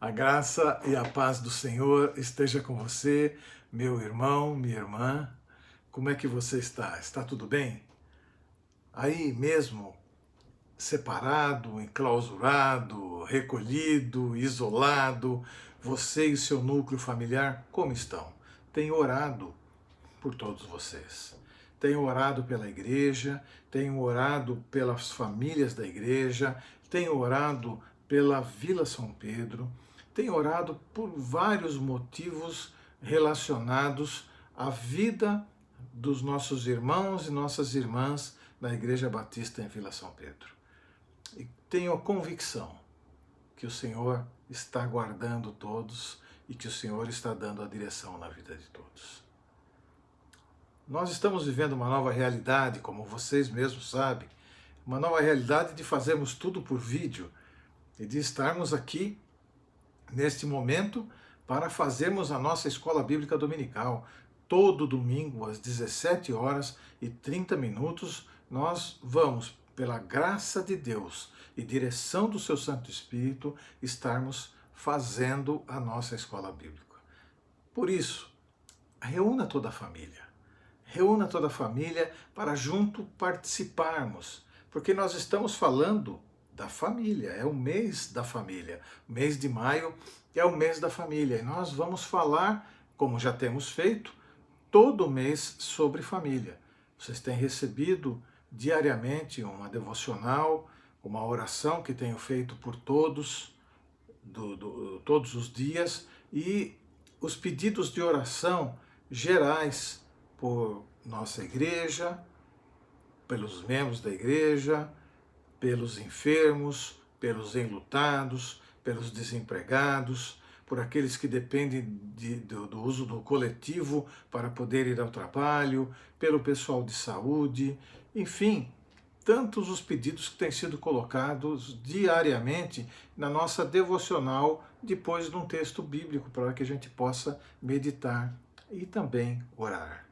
A graça e a paz do Senhor esteja com você, meu irmão, minha irmã. Como é que você está? Está tudo bem? Aí mesmo, separado, enclausurado, recolhido, isolado, você e seu núcleo familiar, como estão? Tenho orado por todos vocês. Tenho orado pela igreja, tenho orado pelas famílias da igreja, tenho orado pela Vila São Pedro, tenho orado por vários motivos relacionados à vida dos nossos irmãos e nossas irmãs da Igreja Batista em Vila São Pedro. E tenho a convicção que o Senhor está guardando todos e que o Senhor está dando a direção na vida de todos. Nós estamos vivendo uma nova realidade, como vocês mesmos sabem, uma nova realidade de fazermos tudo por vídeo e de estarmos aqui neste momento para fazermos a nossa escola bíblica dominical. Todo domingo às 17h30 nós vamos, pela graça de Deus e direção do seu Santo Espírito, estarmos fazendo a nossa escola bíblica. Por isso, reúna toda a família. Reúna toda a família para junto participarmos, porque nós estamos falando da família, é o mês da família. O mês de maio é o mês da família e nós vamos falar, como já temos feito, todo mês sobre família. Vocês têm recebido diariamente uma devocional, uma oração que tenho feito por todos, todos os dias, e os pedidos de oração gerais por nossa igreja, pelos membros da igreja, pelos enfermos, pelos enlutados, pelos desempregados, por aqueles que dependem do uso do coletivo para poder ir ao trabalho, pelo pessoal de saúde, enfim, tantos os pedidos que têm sido colocados diariamente na nossa devocional depois de um texto bíblico para que a gente possa meditar e também orar.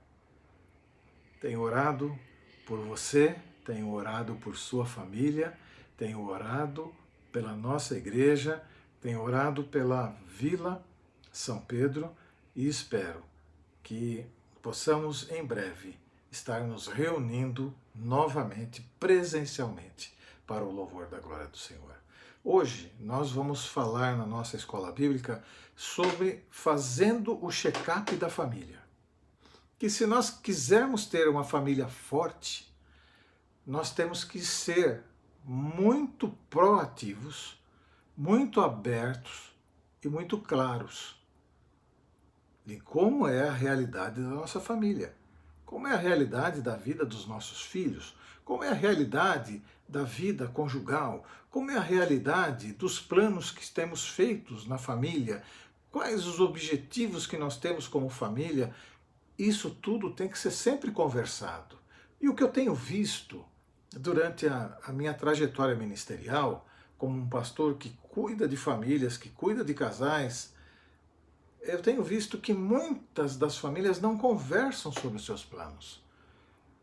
Tenho orado por você, tenho orado por sua família, tenho orado pela nossa igreja, tenho orado pela Vila São Pedro e espero que possamos em breve estar nos reunindo novamente, presencialmente, para o louvor da glória do Senhor. Hoje nós vamos falar na nossa escola bíblica sobre fazendo o check-up da família. Que se nós quisermos ter uma família forte, nós temos que ser muito proativos, muito abertos e muito claros de como é a realidade da nossa família, como é a realidade da vida dos nossos filhos, como é a realidade da vida conjugal, como é a realidade dos planos que temos feitos na família, quais os objetivos que nós temos como família. Isso tudo tem que ser sempre conversado. E o que eu tenho visto durante a minha trajetória ministerial, como um pastor que cuida de famílias, que cuida de casais, eu tenho visto que muitas das famílias não conversam sobre os seus planos.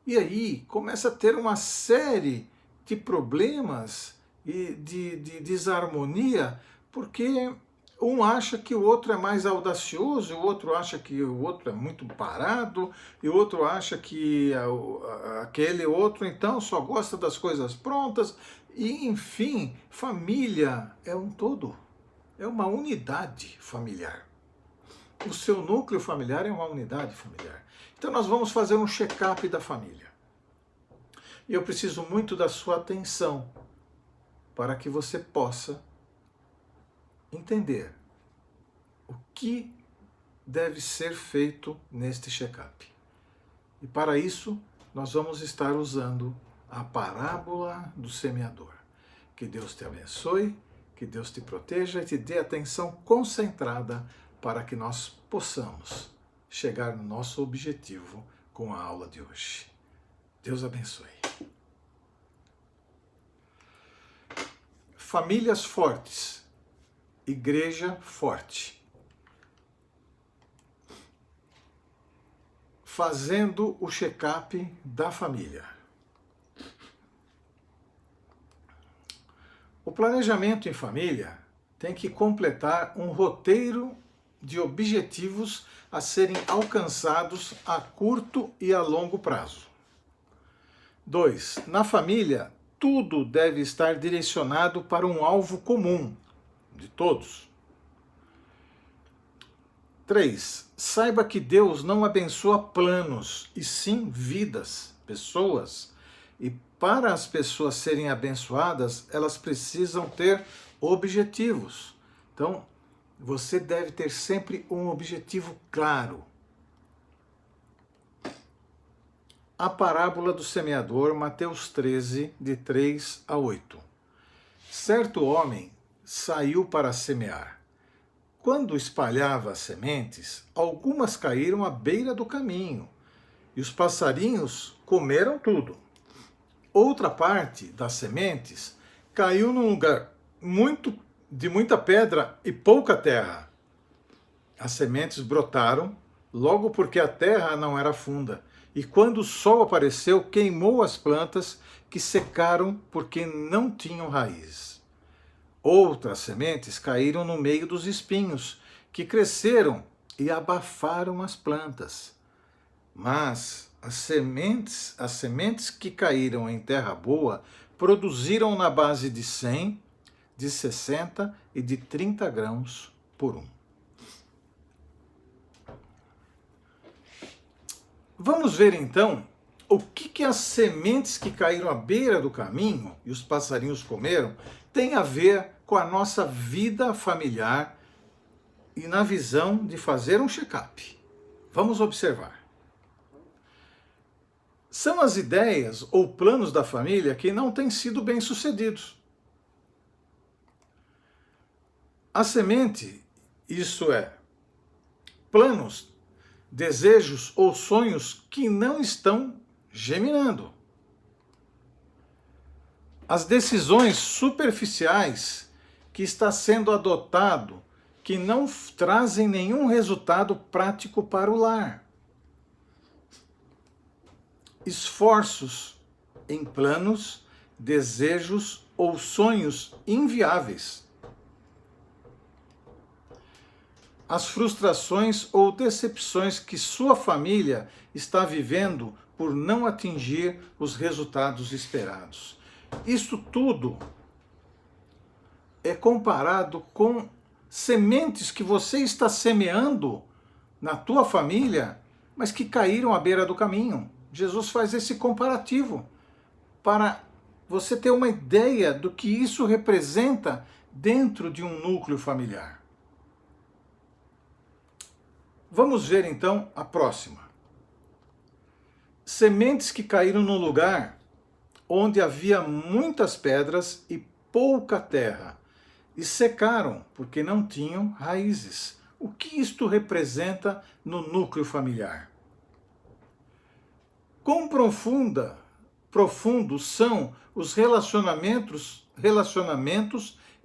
E aí começa a ter uma série de problemas e de desarmonia, porque um acha que o outro é mais audacioso, o outro acha que o outro é muito parado, e o outro acha que aquele outro então só gosta das coisas prontas. E enfim, família é um todo, é uma unidade familiar. O seu núcleo familiar é uma unidade familiar. Então nós vamos fazer um check-up da família. E eu preciso muito da sua atenção para que você possa entender o que deve ser feito neste check-up. E para isso, nós vamos estar usando a parábola do semeador. Que Deus te abençoe, que Deus te proteja e te dê atenção concentrada para que nós possamos chegar no nosso objetivo com a aula de hoje. Deus abençoe. Famílias fortes. Igreja forte. Fazendo o check-up da família. O planejamento em família tem que completar um roteiro de objetivos a serem alcançados a curto e a longo prazo. 2. Na família, tudo deve estar direcionado para um alvo comum de todos. 3. Saiba que Deus não abençoa planos, e sim vidas, pessoas. E para as pessoas serem abençoadas, elas precisam ter objetivos. Então, você deve ter sempre um objetivo claro. A parábola do semeador, Mateus 13, de 3 a 8. Certo homem saiu para semear. Quando espalhava as sementes, algumas caíram à beira do caminho, e os passarinhos comeram tudo. Outra parte das sementes caiu num lugar de muita pedra e pouca terra. As sementes brotaram, logo porque a terra não era funda, e quando o sol apareceu, queimou as plantas, que secaram porque não tinham raízes. Outras sementes caíram no meio dos espinhos, que cresceram e abafaram as plantas. Mas as sementes que caíram em terra boa produziram na base de 100, de 60 e de 30 grãos por um. Vamos ver então o que as sementes que caíram à beira do caminho e os passarinhos comeram tem a ver com a nossa vida familiar e na visão de fazer um check-up. Vamos observar. São as ideias ou planos da família que não têm sido bem-sucedidos. A semente, isso é, planos, desejos ou sonhos que não estão geminando. As decisões superficiais que está sendo adotado, que não trazem nenhum resultado prático para o lar. Esforços em planos, desejos ou sonhos inviáveis. As frustrações ou decepções que sua família está vivendo por não atingir os resultados esperados. Isso tudo é comparado com sementes que você está semeando na tua família, mas que caíram à beira do caminho. Jesus faz esse comparativo para você ter uma ideia do que isso representa dentro de um núcleo familiar. Vamos ver então a próxima. Sementes que caíram no lugar onde havia muitas pedras e pouca terra, e secaram porque não tinham raízes. O que isto representa no núcleo familiar? Quão profundos são os relacionamentos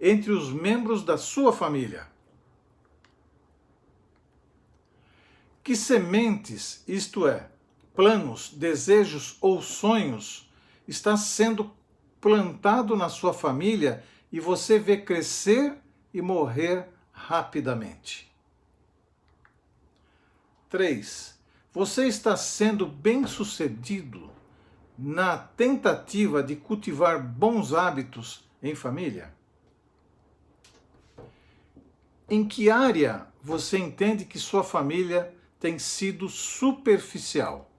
entre os membros da sua família? Que sementes, isto é, planos, desejos ou sonhos, está sendo plantado na sua família e você vê crescer e morrer rapidamente? 3. Você está sendo bem-sucedido na tentativa de cultivar bons hábitos em família? Em que área você entende que sua família tem sido superficial?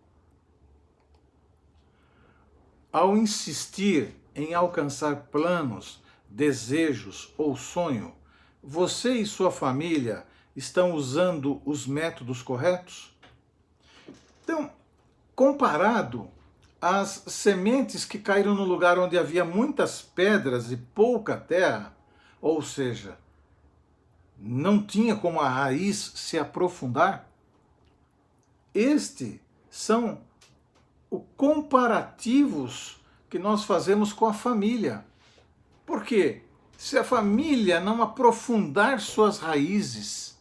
Ao insistir em alcançar planos, desejos ou sonho, você e sua família estão usando os métodos corretos? Então, comparado às sementes que caíram no lugar onde havia muitas pedras e pouca terra, ou seja, não tinha como a raiz se aprofundar, estes são os comparativos que nós fazemos com a família. Porque se a família não aprofundar suas raízes,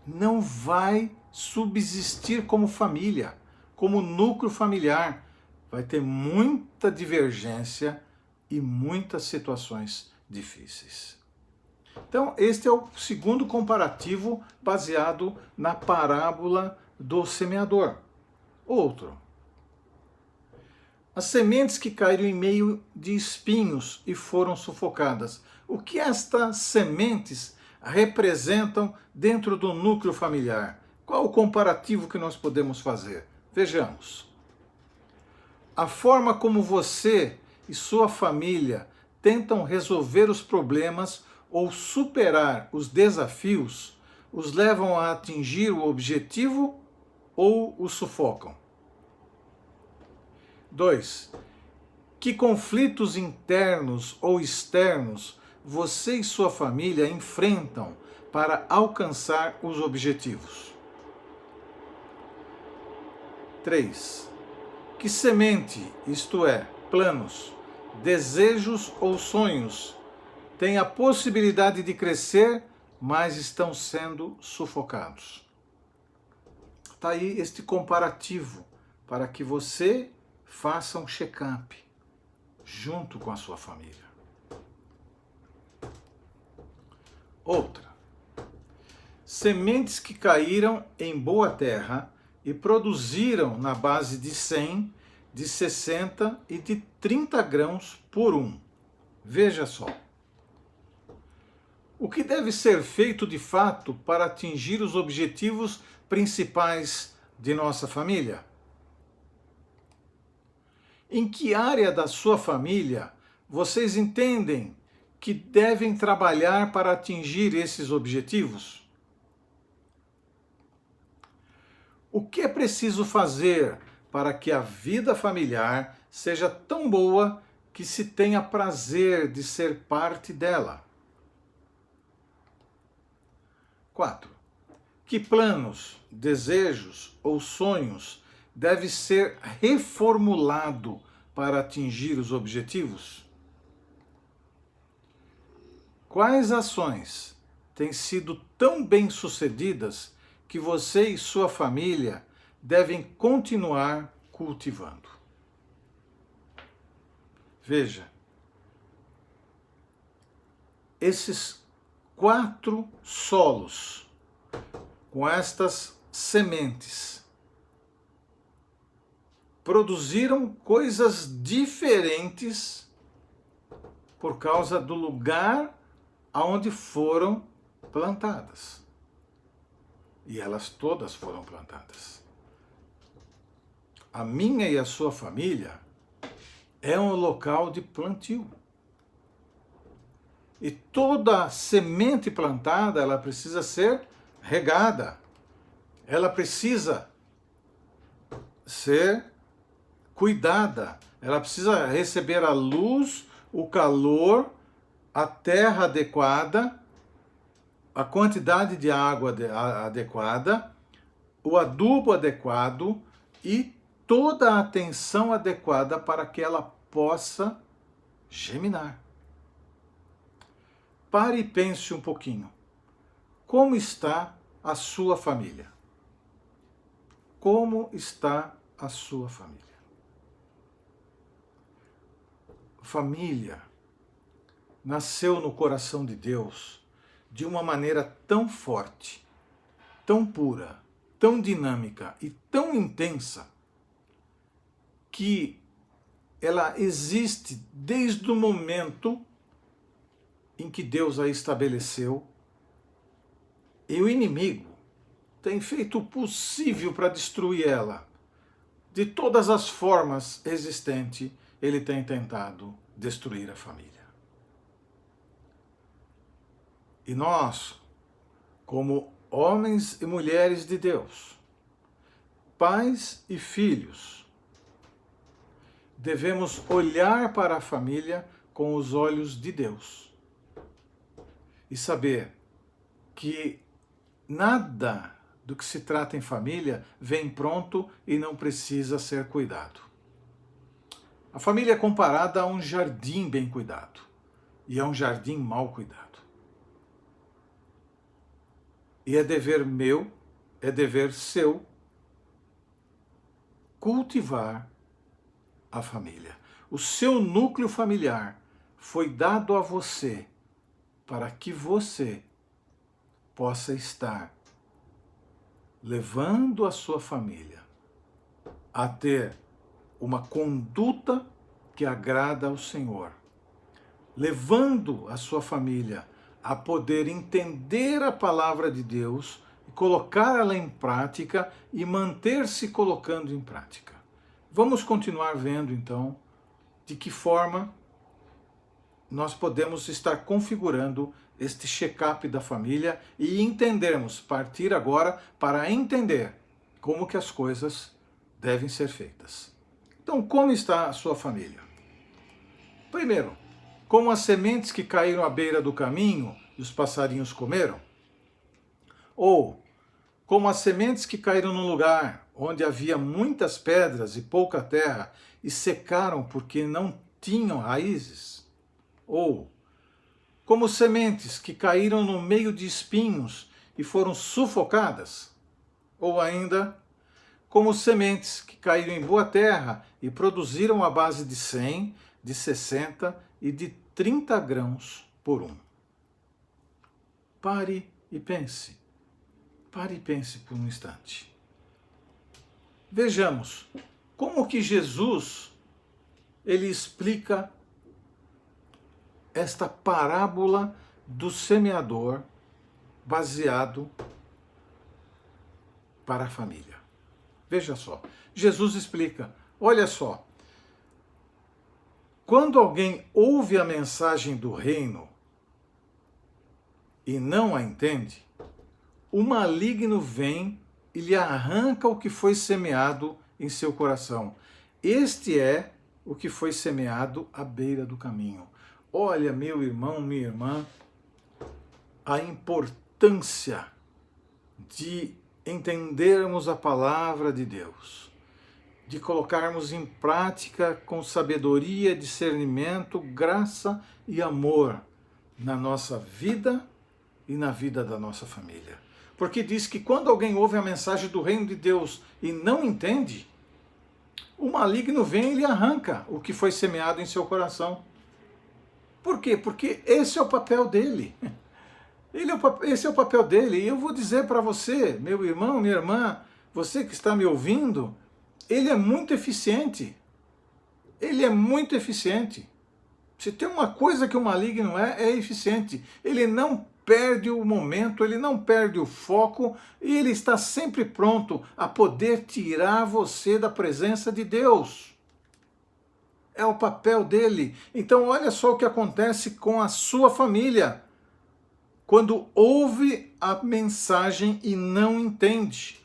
não vai subsistir como família, como núcleo familiar. Vai ter muita divergência e muitas situações difíceis. Então, este é o segundo comparativo baseado na parábola do semeador. Outro. As sementes que caíram em meio de espinhos e foram sufocadas. O que estas sementes representam dentro do núcleo familiar? Qual o comparativo que nós podemos fazer? Vejamos. A forma como você e sua família tentam resolver os problemas ou superar os desafios os levam a atingir o objetivo ou os sufocam? 2. Que conflitos internos ou externos você e sua família enfrentam para alcançar os objetivos? 3. Que semente, isto é, planos, desejos ou sonhos, têm a possibilidade de crescer, mas estão sendo sufocados? Está aí este comparativo para que você faça um check-up junto com a sua família. Outra. Sementes que caíram em boa terra e produziram na base de 100, de 60 e de 30 grãos por um. Veja só. O que deve ser feito de fato para atingir os objetivos principais de nossa família? Em que área da sua família vocês entendem que devem trabalhar para atingir esses objetivos? O que é preciso fazer para que a vida familiar seja tão boa que se tenha prazer de ser parte dela? 4. Que planos, desejos ou sonhos deve ser reformulado para atingir os objetivos? Quais ações têm sido tão bem-sucedidas que você e sua família devem continuar cultivando? Veja, esses 4 solos com estas sementes produziram coisas diferentes por causa do lugar aonde foram plantadas. E elas todas foram plantadas. A minha e a sua família é um local de plantio. E toda semente plantada, ela precisa ser regada. Ela precisa ser cuidada. Ela precisa receber a luz, o calor, a terra adequada, a quantidade de água adequada, o adubo adequado e toda a atenção adequada para que ela possa germinar. Pare e pense um pouquinho. Como está a sua família? Como está a sua família? Família nasceu no coração de Deus de uma maneira tão forte, tão pura, tão dinâmica e tão intensa que ela existe desde o momento em que Deus a estabeleceu, e o inimigo tem feito o possível para destruir ela. De todas as formas existentes, ele tem tentado destruir a família. E nós, como homens e mulheres de Deus, pais e filhos, devemos olhar para a família com os olhos de Deus e saber que nada do que se trata em família vem pronto e não precisa ser cuidado. A família é comparada a um jardim bem cuidado e a um jardim mal cuidado. E é dever meu, é dever seu, cultivar a família. O seu núcleo familiar foi dado a você para que você possa estar levando a sua família a ter uma conduta que agrada ao Senhor, levando a sua família a poder entender a palavra de Deus, colocar ela em prática e manter-se colocando em prática. Vamos continuar vendo então de que forma nós podemos estar configurando este check-up da família e entendermos, partir agora para entender como que as coisas devem ser feitas. Então, como está a sua família? Primeiro, como as sementes que caíram à beira do caminho e os passarinhos comeram? Ou como as sementes que caíram num lugar onde havia muitas pedras e pouca terra e secaram porque não tinham raízes? Ou como sementes que caíram no meio de espinhos e foram sufocadas? Ou ainda, como sementes que caíram em boa terra e produziram a base de 100, de 60 e de 30 grãos por um. Pare e pense. Pare e pense por um instante. Vejamos como que Jesus ele explica esta parábola do semeador baseado para a família. Veja só, Jesus explica, olha só, quando alguém ouve a mensagem do reino e não a entende, o maligno vem e lhe arranca o que foi semeado em seu coração. Este é o que foi semeado à beira do caminho. Olha, meu irmão, minha irmã, a importância de entendermos a palavra de Deus, de colocarmos em prática com sabedoria, discernimento, graça e amor na nossa vida e na vida da nossa família. Porque diz que quando alguém ouve a mensagem do reino de Deus e não entende, o maligno vem e lhe arranca o que foi semeado em seu coração. Por quê? Porque esse é o papel dele. Esse é o papel dele. E eu vou dizer para você, meu irmão, minha irmã, você que está me ouvindo, ele é muito eficiente. Ele é muito eficiente. Se tem uma coisa que o maligno é eficiente. Ele não perde o momento, ele não perde o foco e ele está sempre pronto a poder tirar você da presença de Deus. É o papel dele. Então olha só o que acontece com a sua família quando ouve a mensagem e não entende.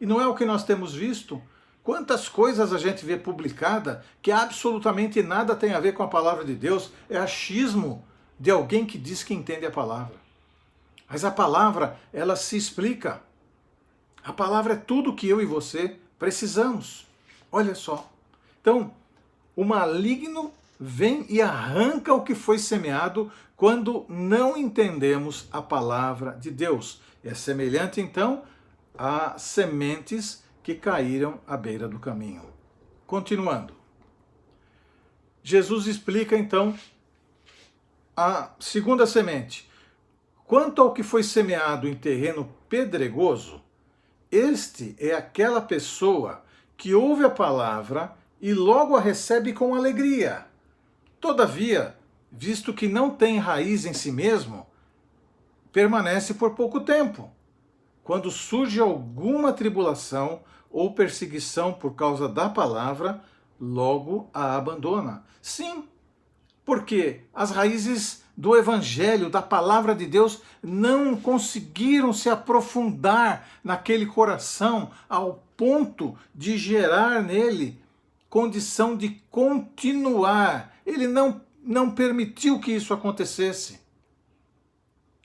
E não é o que nós temos visto? Quantas coisas a gente vê publicada que absolutamente nada tem a ver com a palavra de Deus, é achismo de alguém que diz que entende a palavra. Mas a palavra, ela se explica. A palavra é tudo que eu e você precisamos. Olha só. Então, o maligno vem e arranca o que foi semeado quando não entendemos a palavra de Deus. É semelhante, então, a sementes que caíram à beira do caminho. Continuando. Jesus explica, então, a segunda semente. Quanto ao que foi semeado em terreno pedregoso, este é aquela pessoa que ouve a palavra e logo a recebe com alegria. Todavia, visto que não tem raiz em si mesmo, permanece por pouco tempo. Quando surge alguma tribulação ou perseguição por causa da palavra, logo a abandona. Sim, porque as raízes do Evangelho, da palavra de Deus, não conseguiram se aprofundar naquele coração ao ponto de gerar nele condição de continuar. Ele não permitiu que isso acontecesse.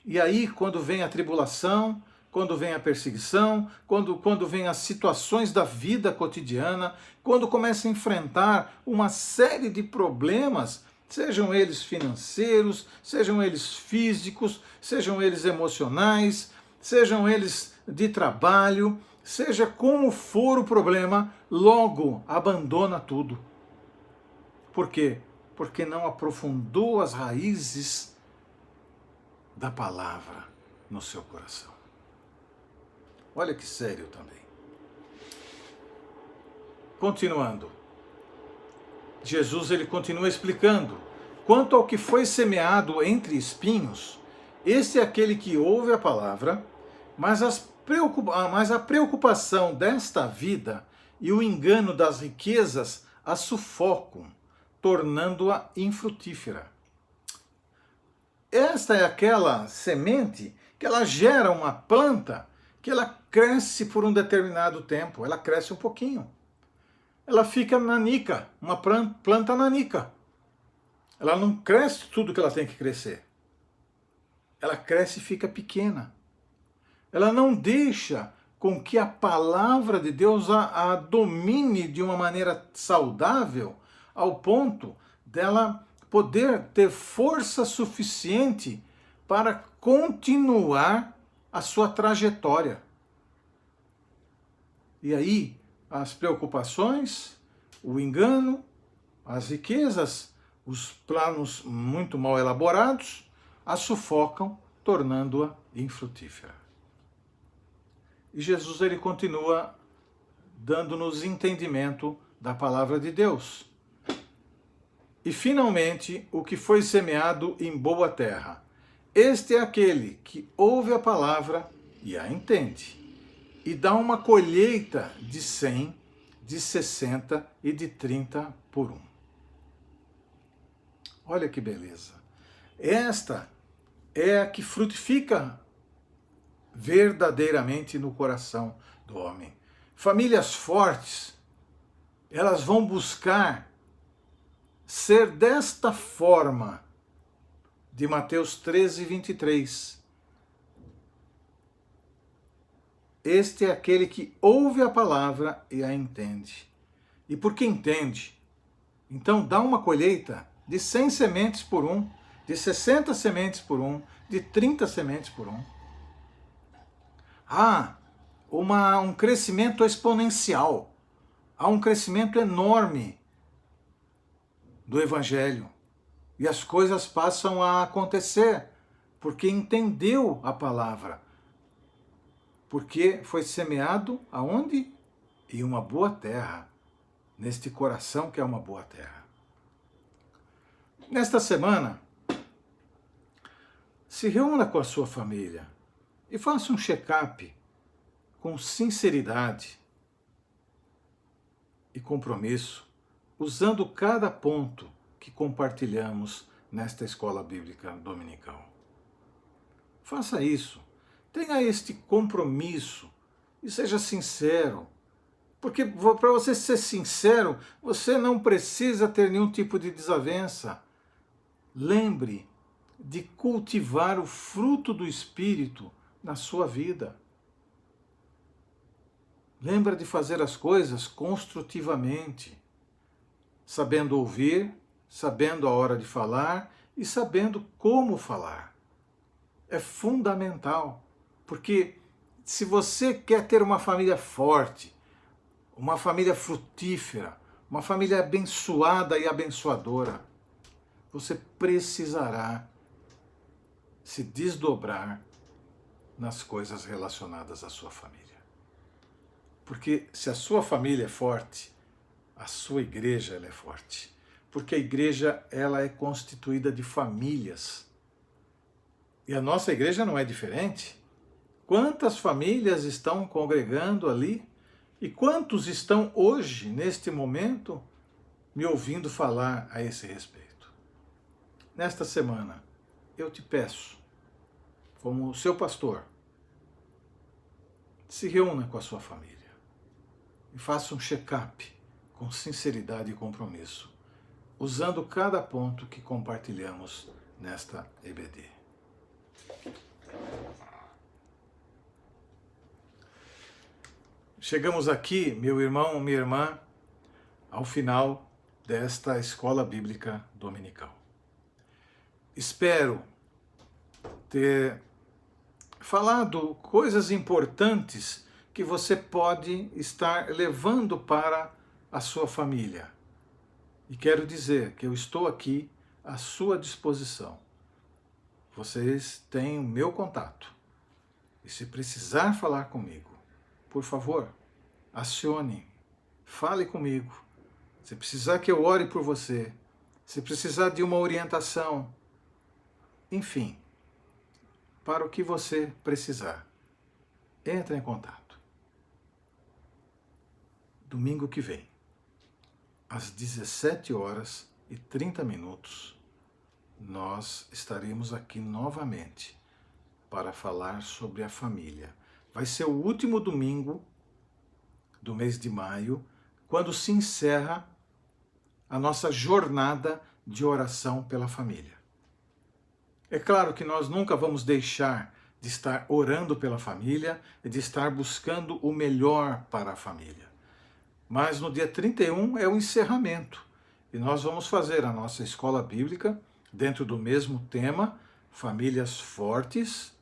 E aí, quando vem a tribulação, quando vem a perseguição, quando vem as situações da vida cotidiana, quando começa a enfrentar uma série de problemas, sejam eles financeiros, sejam eles físicos, sejam eles emocionais, sejam eles de trabalho, seja como for o problema, logo abandona tudo. Por quê? Porque não aprofundou as raízes da palavra no seu coração. Olha que sério também. Continuando, Jesus ele continua explicando: quanto ao que foi semeado entre espinhos, este é aquele que ouve a palavra, mas a preocupação desta vida e o engano das riquezas a sufocam, tornando-a infrutífera. Esta é aquela semente que ela gera uma planta que ela cresce por um determinado tempo, ela cresce um pouquinho. Ela fica nanica, uma planta nanica. Ela não cresce tudo que ela tem que crescer. Ela cresce e fica pequena. Ela não deixa com que a palavra de Deus a domine de uma maneira saudável, ao ponto dela poder ter força suficiente para continuar a sua trajetória. E aí, as preocupações, o engano, as riquezas, os planos muito mal elaborados, a sufocam, tornando-a infrutífera. E Jesus ele continua dando-nos entendimento da palavra de Deus. E finalmente, o que foi semeado em boa terra. Este é aquele que ouve a palavra e a entende, e dá uma colheita de 100, de 60 e de 30 por um. Olha que beleza. Esta é a que frutifica verdadeiramente no coração do homem. Famílias fortes, elas vão buscar ser desta forma, de Mateus 13, 23. Este é aquele que ouve a palavra e a entende. E porque entende, então dá uma colheita de 100 sementes por um, de 60 sementes por um, de 30 sementes por um. Há um crescimento exponencial, há um crescimento enorme do Evangelho. E as coisas passam a acontecer, porque entendeu a palavra. Porque foi semeado aonde? Em uma boa terra, neste coração que é uma boa terra. Nesta semana, se reúna com a sua família e faça um check-up com sinceridade e compromisso, usando cada ponto que compartilhamos nesta escola bíblica dominical. Faça isso, tenha este compromisso e seja sincero, porque para você ser sincero, você não precisa ter nenhum tipo de desavença. Lembre de cultivar o fruto do Espírito na sua vida. Lembra de fazer as coisas construtivamente, sabendo ouvir, sabendo a hora de falar e sabendo como falar. É fundamental, porque se você quer ter uma família forte, uma família frutífera, uma família abençoada e abençoadora, você precisará se desdobrar nas coisas relacionadas à sua família. Porque se a sua família é forte, a sua igreja ela é forte. Porque a igreja ela é constituída de famílias. E a nossa igreja não é diferente. Quantas famílias estão congregando ali? E quantos estão hoje, neste momento, me ouvindo falar a esse respeito? Nesta semana, eu te peço, como seu pastor, se reúna com a sua família e faça um check-up com sinceridade e compromisso, usando cada ponto que compartilhamos nesta EBD. Chegamos aqui, meu irmão, minha irmã, ao final desta escola bíblica dominical. Espero ter falado coisas importantes que você pode estar levando para a sua família. E quero dizer que eu estou aqui à sua disposição. vocês têm o meu contato. E se precisar falar comigo, por favor, acione, fale comigo. Se precisar que eu ore por você, se precisar de uma orientação, enfim, para o que você precisar, entre em contato. Domingo que vem, às 17h30, nós estaremos aqui novamente para falar sobre a família. Vai ser o último domingo do mês de maio, quando se encerra a nossa jornada de oração pela família. É claro que nós nunca vamos deixar de estar orando pela família e de estar buscando o melhor para a família. Mas no dia 31 é o encerramento e nós vamos fazer a nossa escola bíblica dentro do mesmo tema, famílias fortes,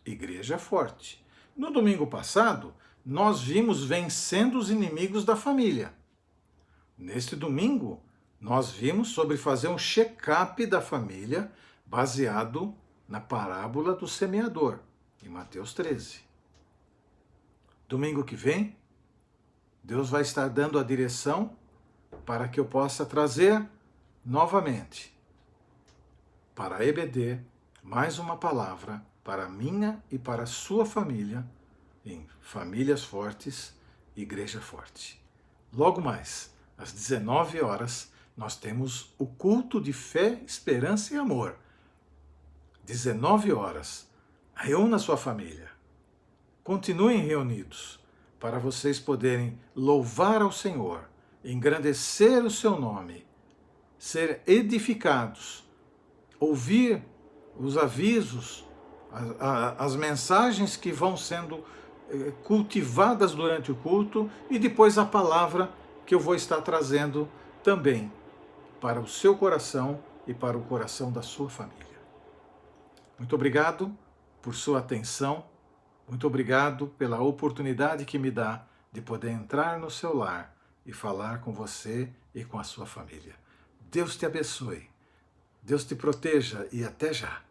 igreja forte. No domingo passado, nós vimos vencendo os inimigos da família. Neste domingo, nós vimos sobre fazer um check-up da família baseado na parábola do semeador, em Mateus 13. Domingo que vem, Deus vai estar dando a direção para que eu possa trazer novamente para a EBD mais uma palavra para a minha e para a sua família em Famílias Fortes, Igreja Forte. Logo mais, às 19h, nós temos o culto de fé, esperança e amor. 19h, reúna sua família. Continuem reunidos para vocês poderem louvar ao Senhor, engrandecer o seu nome, ser edificados, ouvir os avisos, as mensagens que vão sendo cultivadas durante o culto e depois a palavra que eu vou estar trazendo também para o seu coração e para o coração da sua família. Muito obrigado por sua atenção, muito obrigado pela oportunidade que me dá de poder entrar no seu lar e falar com você e com a sua família. Deus te abençoe, Deus te proteja e até já.